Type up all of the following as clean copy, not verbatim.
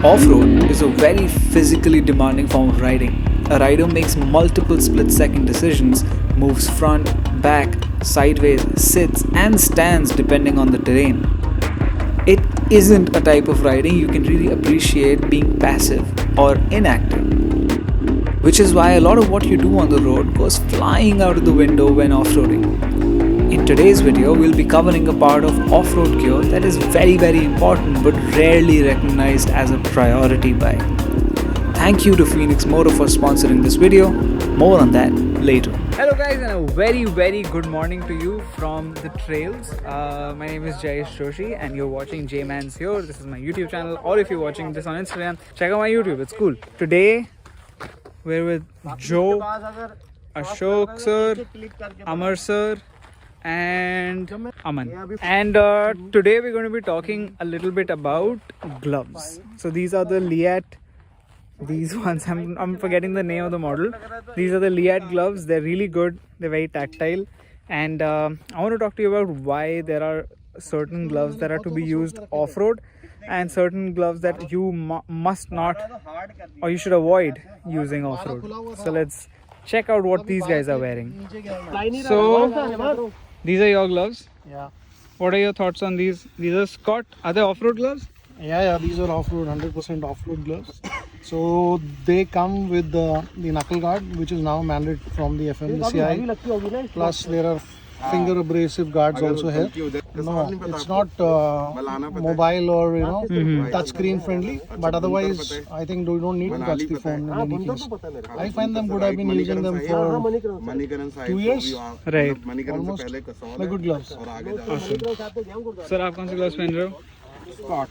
Off-road is a very physically demanding form of riding. A rider makes multiple split-second decisions, moves front, back, sideways, sits and stands depending on the terrain. It isn't a type of riding you can really appreciate being passive or inactive, which is why a lot of what you do on the road goes flying out of the window when off-roading. In today's video, we'll be covering a part of off-road gear that is very important but rarely recognized as a priority by. Thank you to Phoenix Motor for sponsoring this video. More on that later. Hello guys, and a very good morning to you from the trails. My name is Jayesh Joshi and you're watching J-Man's Here. This is my YouTube channel, or if you're watching this on Instagram, check out my YouTube, it's cool. Today, we're with Joe, Ashok sir, Amar sir, and Aman. And today we're going to be talking a little bit about gloves. So these are the Liat, these ones, I'm forgetting the name of the model. These are the Liat gloves. They're really good, they're very tactile, and I want to talk to you about why there are certain gloves that are to be used off-road and certain gloves that you must not, or you should avoid using off-road. So let's check out what these guys are wearing. So these are your gloves. Yeah. What are your thoughts on these? These are Scott. Are they off-road gloves? Yeah, these are off-road, 100% off-road gloves. So they come with the knuckle guard, which is now mandated from the FMCI. Plus there are finger abrasive guards also here. No, it's not mobile or touch screen friendly, but otherwise I think you don't need to touch the phone in any case. I find them good. I've been using them for 2 years. Right. Almost. They're good gloves. Awesome. Sir, आप कौन से gloves पहन रहे हो? Scott.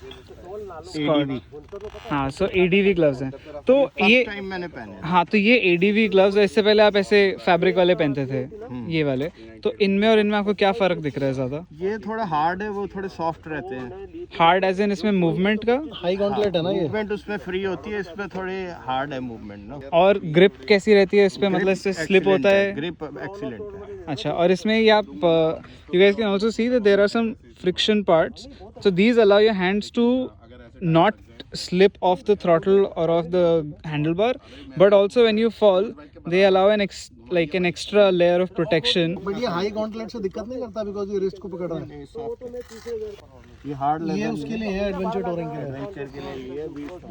हाँ, सो ADV gloves हैं. तो ये मैंने पहने. हाँ, तो ये ADV ग्लव्स, इससे पहले आप ऐसे फैब्रिक वाले पहनते थे, ये वाले. तो इनमें और इनमें आपको क्या फर्क दिख रहा है ज्यादा? ये थोड़ा हार्ड है, वो थोड़े सॉफ्ट रहते हैं. हार्ड एज इन इसमें मूवमेंट का? हाई गॉन्टलेट है ना ये. मूवमेंट उसमें फ्री होती है, इसमें थोड़े हार्ड है मूवमेंट ना. और ग्रिप कैसी रहती है इस पे? मतलब इससे स्लिप होता है? ग्रिप एक्सीलेंट है. अच्छा, और इसमें ये आप you guys can also see that there are some friction parts, so these allow your hands to not slip off the throttle or off the handlebar, but also when you fall they allow an extra layer of protection. But ये high gauntlet से दिक्कत नहीं करता because ये wrist को पकड़ रहा है. ये हार्ड लेदर, ये उसके लिए है, एडवेंचर टूरिंग के लिए,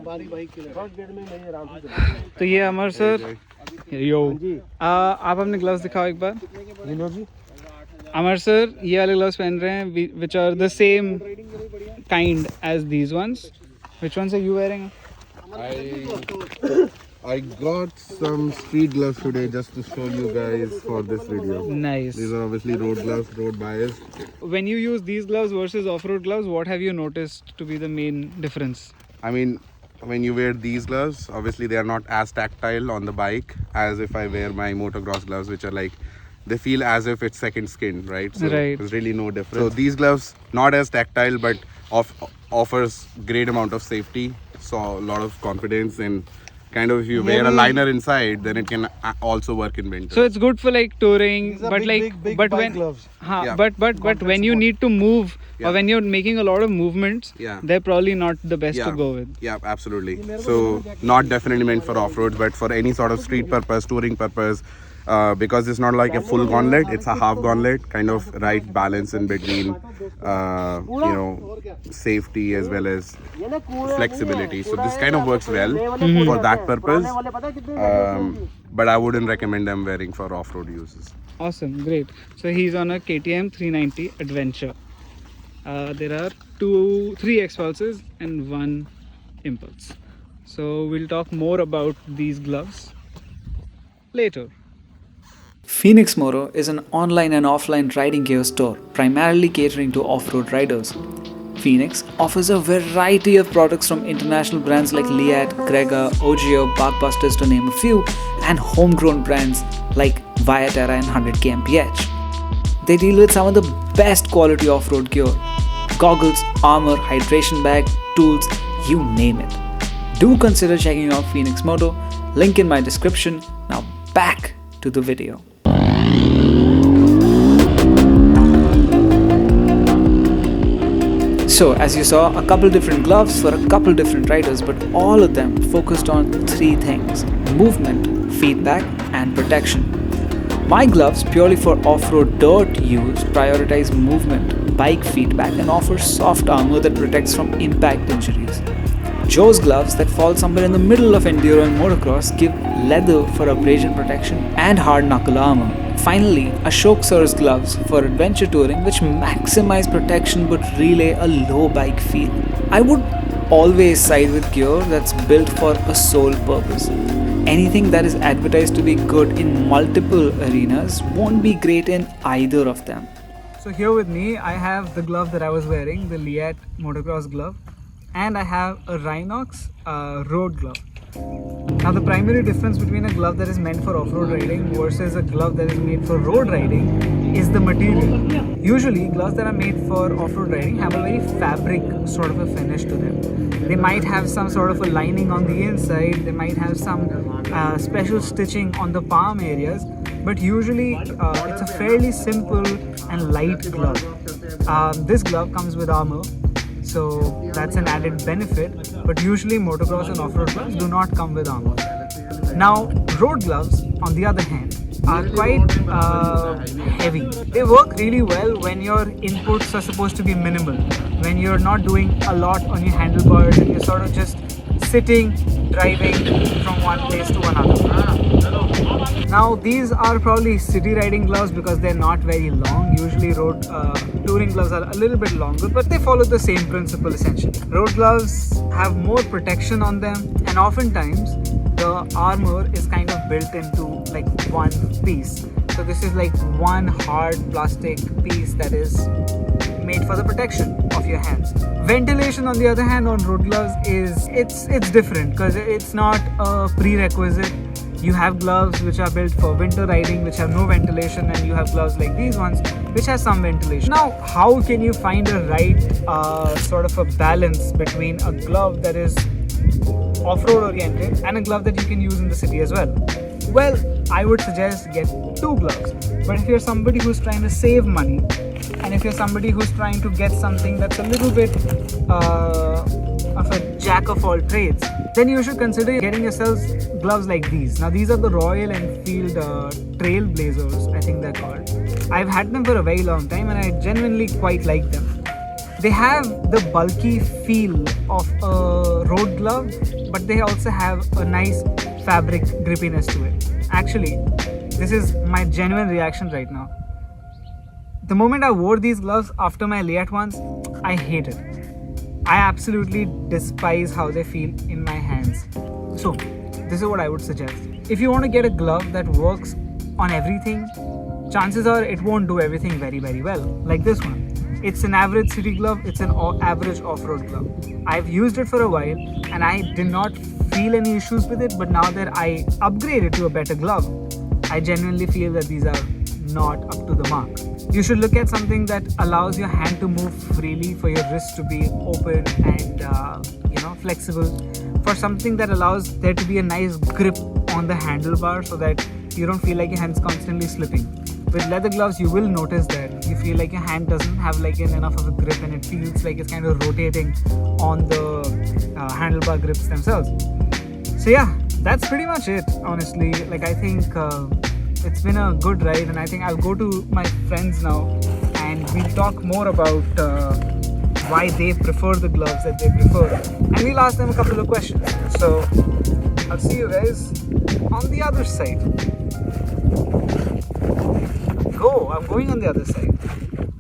बारी बाइक के लिए. फर्स्ट गेट में मैं आराम से चलता. तो ये अमर सर, यो आप अपने ग्लव्स दिखाओ एक बार. विनोद जी, अमर सर ये वाले ग्लव्स पहन रहे हैं which are the same kind as these ones. Which ones are you wearing? I got some street gloves today just to show you guys for this video. Nice. These are obviously road gloves, road biased. When you use these gloves versus off-road gloves, what have you noticed to be the main difference? I mean, when you wear these gloves, obviously they are not as tactile on the bike as if I wear my motocross gloves, which are like, they feel as if it's second skin, right? So right. There's really no difference. So these gloves, not as tactile, but offers great amount of safety. So a lot of confidence, and kind of if you wear a liner inside, then it can also work in winter. So it's good for like touring, but big but bike when gloves. Yeah. but when you need to move, or when you're making a lot of movements, they're probably not the best to go with. Yeah, absolutely. So not definitely meant for off-road, but for any sort of street purpose, touring purpose. Because it's not like a full gauntlet, it's a half gauntlet, kind of right balance in between, safety as well as flexibility. So this kind of works well for that purpose, but I wouldn't recommend them wearing for off-road uses. Awesome, great. So he's on a KTM 390 Adventure. There are 3 Xpulses and 1 Impulse. So we'll talk more about these gloves later. Phoenix Motor is an online and offline riding gear store primarily catering to off-road riders. Phoenix offers a variety of products from international brands like Liat, Grega, OGO, Barkbusters to name a few, and homegrown brands like Viaterra and 100 kmph. They deal with some of the best quality off-road gear: goggles, armor, hydration bag, tools, you name it. Do consider checking out Phoenix Motor, link in my description. Now back to the video. So, as you saw, a couple different gloves for a couple different riders, but all of them focused on three things: movement, feedback, and protection. My gloves, purely for off road dirt use, prioritize movement, bike feedback, and offer soft armor that protects from impact injuries. Joe's gloves, that fall somewhere in the middle of enduro and motocross, give leather for abrasion protection and hard knuckle armor. Finally, Ashok Sir's gloves for adventure touring, which maximize protection but relay a low bike feel. I would always side with gear that's built for a sole purpose. Anything that is advertised to be good in multiple arenas won't be great in either of them. So here with me, I have the glove that I was wearing, the Liat motocross glove, and I have a Rhinox road glove. Now the primary difference between a glove that is meant for off-road riding versus a glove that is made for road riding is the material. Usually gloves that are made for off-road riding have a very fabric sort of a finish to them. They might have some sort of a lining on the inside, they might have some special stitching on the palm areas, but usually it's a fairly simple and light glove. This glove comes with armor, so that's an added benefit, but usually motocross and off-road gloves do not come with armor. Now, road gloves, on the other hand, are quite heavy. They work really well when your inputs are supposed to be minimal, when you're not doing a lot on your handlebars and you're sort of just sitting, driving from one place to another. Now these are probably city riding gloves because they're not very long. Usually road touring gloves are a little bit longer, but they follow the same principle essentially. Road gloves have more protection on them, and oftentimes the armor is kind of built into like one piece. So this is like one hard plastic piece that is made for the protection of your hands. Ventilation, on the other hand, on road gloves is it's different because it's not a prerequisite. You have gloves which are built for winter riding which have no ventilation, and you have gloves like these ones which has some ventilation. Now, how can you find a right sort of a balance between a glove that is off-road oriented and a glove that you can use in the city as well? Well, I would suggest get two gloves. But if you're somebody who's trying to save money, and if you're somebody who's trying to get something that's a little bit of a jack of all trades, then you should consider getting yourselves gloves like these. Now these are the Royal Enfield Trailblazers, I think they're called. I've had them for a very long time and I genuinely quite like them. They have the bulky feel of a road glove, but they also have a nice fabric grippiness to it. Actually, this is my genuine reaction right now. The moment I wore these gloves after my Liat ones, I hate it. I absolutely despise how they feel in my hands. So, this is what I would suggest. If you want to get a glove that works on everything, chances are it won't do everything very, very well. Like this one. It's an average city glove, it's an average off-road glove. I've used it for a while and I did not feel any issues with it, but now that I upgraded to a better glove, I genuinely feel that these are not up to the mark. You should look at something that allows your hand to move freely, for your wrist to be open and flexible, for something that allows there to be a nice grip on the handlebar so that you don't feel like your hand's constantly slipping. With leather gloves, you will notice that you feel like your hand doesn't have like enough of a grip and it feels like it's kind of rotating on the handlebar grips themselves. So yeah, that's pretty much it, honestly. Like, I think it's been a good ride, and I think I'll go to my friends now and we'll talk more about why they prefer the gloves that they prefer, and we'll ask them a couple of questions. So I'll see you guys on the other side. Go, I'm going on the other side.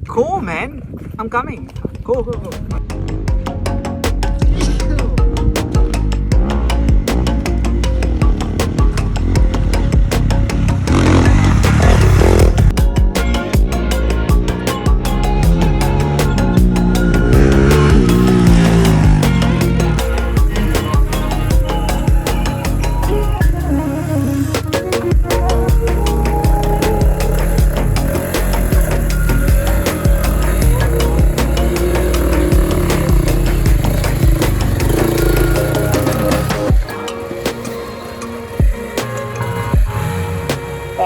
Go, man, I'm coming. Go.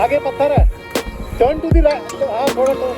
आगे पत्थर है, turn to the right, हाँ थोड़ा turn.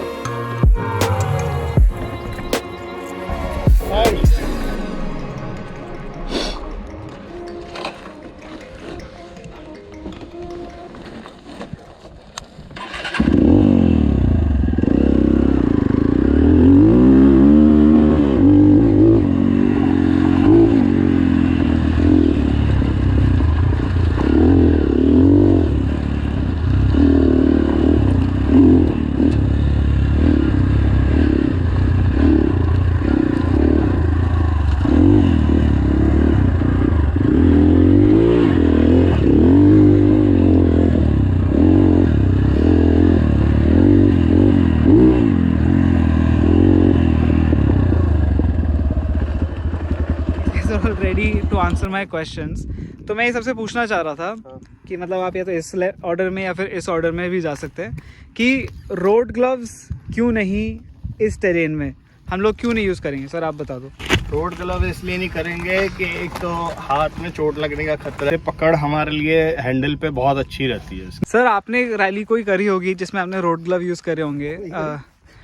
Ready to answer my questions. तो मैं ये सबसे पूछना चाह रहा था कि मतलब आप या तो इस ऑर्डर में या फिर इस ऑर्डर में भी जा सकते हैं कि रोड ग्लव्स क्यों नहीं इस टेरेन में हम लोग क्यों नहीं यूज़ करेंगे. सर आप बता दो. रोड ग्लव इसलिए नहीं करेंगे कि एक तो हाथ में चोट लगने का खतरा है, पकड़ हमारे लिए हैंडल पे बहुत अच्छी रहती है. सर आपने रैली कोई करी होगी जिसमें आपने रोड ग्लव यूज़ करे होंगे,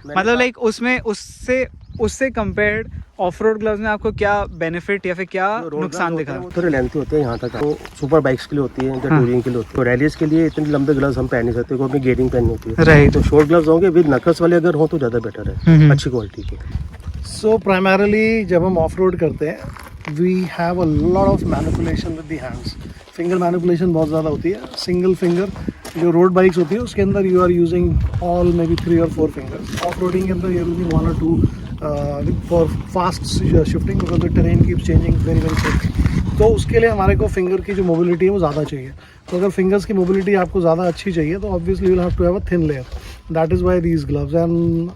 मतलब लाइक उसमें उससे कंपेयर्ड ऑफ रोड ग्लव्स में आपको क्या बेनिफिट या फिर क्या नुकसान दिखा. थोड़े लेंथी होते हैं यहाँ तक, तो सुपर बाइक्स के लिए होती है, टूरिंग के लिए होती है. तो रैलीज के लिए इतने लंबे ग्लव्स हम पहन नहीं सकते क्योंकि गेटिंग पहननी होती है. राइट. तो शॉर्ट ग्लव्स होंगे विद नकल्स वाले अगर हो तो ज़्यादा बेटर है, अच्छी क्वालिटी के. सो प्राइमरली जब हम ऑफ रोड करते हैं we have a lot of manipulation with the hands. Finger manipulation बहुत ज़्यादा होती है. सिंगल फिंगर जो रोड बाइक्स होती है उसके अंदर you are using all maybe 3 or 4 fingers. Off roading के अंदर you are using 1 or 2 for fast shifting because the terrain keeps changing very quickly. तो उसके लिए हमारे को फिंगर की जो मोबिलिटी है वो ज़्यादा चाहिए. तो अगर फिंगर्स की मोबिलिटी आपको ज़्यादा अच्छी चाहिए तो obviously you will have to have a thin layer. That is why these gloves and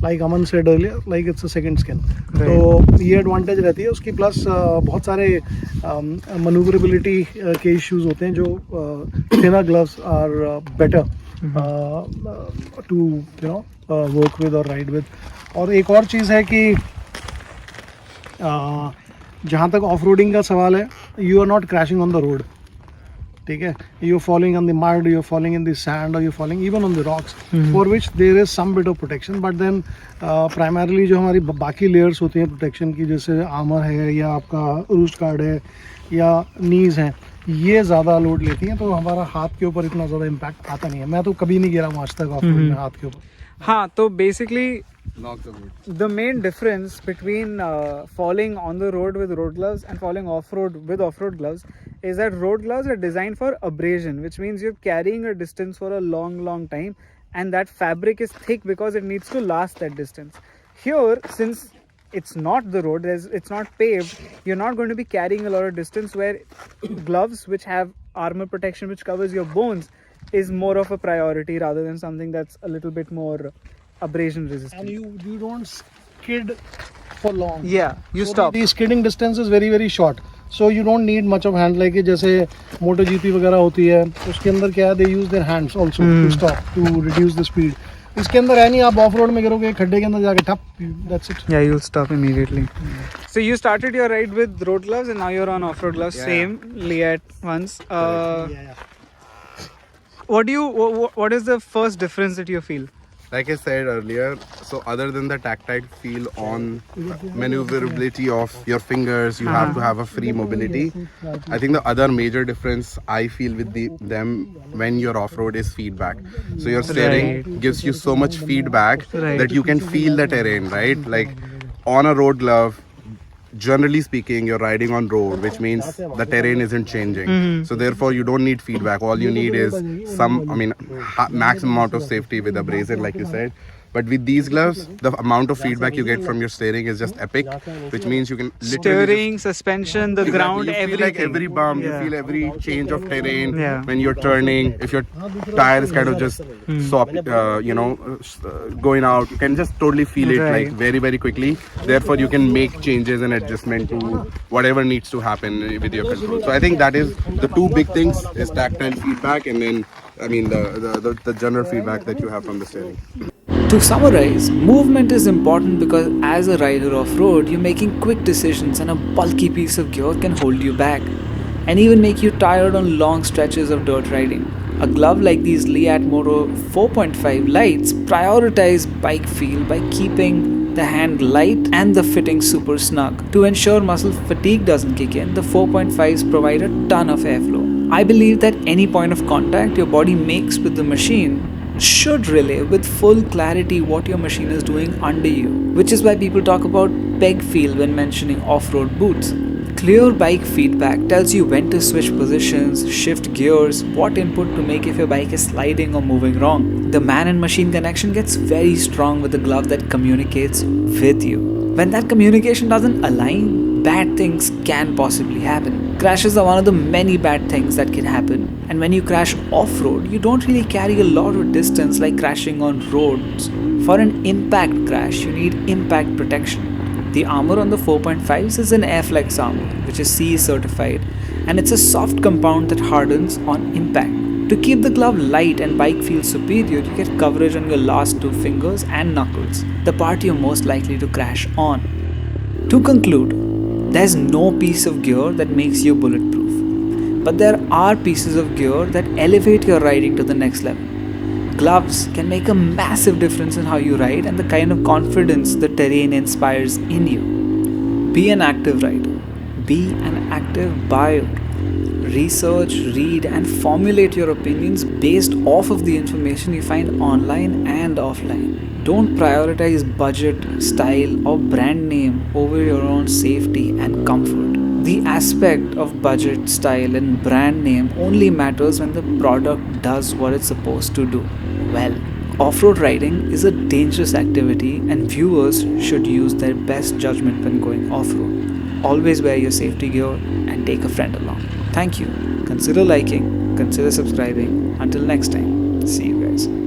like Aman said earlier like it's a second skin. तो ये एडवांटेज रहती है उसकी. प्लस बहुत सारे मनूवरेबिलिटी के इश्यूज होते हैं जो thinner gloves are better to you know work with और राइड विद. और एक और चीज़ है कि जहाँ तक ऑफ रोडिंग का सवाल है you are not crashing on the road. ठीक है. You are falling on the mud, you are falling in the sand और you falling even on the rocks for which there is some bit of protection. But then primarily जो हमारी बाकी layers होती हैं protection की, जैसे armour है या आपका रूस्ट गार्ड है या नीज हैं, ये ज़्यादा लोड लेती हैं. तो हमारा हाथ के ऊपर इतना ज़्यादा इम्पैक्ट आता नहीं है. मैं तो कभी नहीं गिरा हूँ आज तक ऑफ रोड में हाथ के ऊपर. हाँ, तो basically Knock the wood. the main difference between falling on the road with road gloves and falling off road with off road gloves is that road gloves are designed for abrasion, which means you're carrying a distance for a long time and that fabric is thick because it needs to last that distance. Here, since it's not the road, it's not paved, you're not going to be carrying a lot of distance, where gloves which have armor protection which covers your bones is more of a priority rather than something that's a little bit more abrasion resistant. And you don't skid for long. Yeah, you stop. The skidding distance is very short. So you don't need much of hand, like जैसे मोटो GP वगैरह होती है उसके अंदर क्या है, they use their hands also to stop, to reduce the speed. इसके अंदर है नहीं. आप ऑफ रोड में गिरोगे खड्डे के अंदर जाके ठप, that's it. Yeah, you'll stop immediately. So you started your ride with road gloves and now you're on off-road gloves. Yeah. Same, Liat once. Yeah. What is the first difference that you feel? Like I said earlier, so other than the tactile feel on maneuverability of your fingers, you have to have a free mobility. I think the other major difference I feel with them when you're off-road is feedback. So your steering gives you so much feedback that you can feel the terrain, right? Like on a road glove, generally speaking, you're riding on road, which means the terrain isn't changing. So therefore, you don't need feedback. All you need is maximum amount of safety with abrasion, like you said. But with these gloves, the amount of feedback you get from your steering is just epic, which means you can literally Steering, suspension, the ground, you feel everything. like every bump, you feel every change of terrain Yeah. when you're turning. If your tire is kind of just going out, you can just totally feel it like very quickly. Therefore, you can make changes and adjustment to whatever needs to happen with your control. So I think that is the two big things: is tactile feedback, and then the general feedback that you have from the steering. To summarize, movement is important because as a rider off-road, you're making quick decisions and a bulky piece of gear can hold you back and even make you tired on long stretches of dirt riding. A glove like these Liat Moto 4.5 lights prioritize bike feel by keeping the hand light, and the fitting super snug. To ensure muscle fatigue doesn't kick in, the 4.5s provide a ton of airflow. I believe that any point of contact your body makes with the machine should relay with full clarity what your machine is doing under you, which is why people talk about peg feel when mentioning off-road boots. Clear bike feedback tells you when to switch positions, shift gears, what input to make if your bike is sliding or moving wrong. The man and machine connection gets very strong with a glove that communicates with you. When that communication doesn't align, bad things can possibly happen. Crashes are one of the many bad things that can happen. And when you crash off-road, you don't really carry a lot of distance like crashing on roads. For an impact crash, you need impact protection. The armor on the 4.5s is an Airflex armor, which is CE certified, and it's a soft compound that hardens on impact. To keep the glove light and bike feel superior, you get coverage on your last two fingers and knuckles, the part you're most likely to crash on. To conclude, there's no piece of gear that makes you bulletproof, but there are pieces of gear that elevate your riding to the next level. Gloves can make a massive difference in how you ride and the kind of confidence the terrain inspires in you. Be an active rider. Be an active buyer. Research, read, and formulate your opinions based off of the information you find online and offline. Don't prioritize budget, style, or brand name over your own safety and comfort. The aspect of budget, style, and brand name only matters when the product does what it's supposed to do well. Off-road riding is a dangerous activity and viewers should use their best judgment when going off-road. Always wear your safety gear and take a friend along. Thank you. Consider liking, consider subscribing. Until next time, see you guys.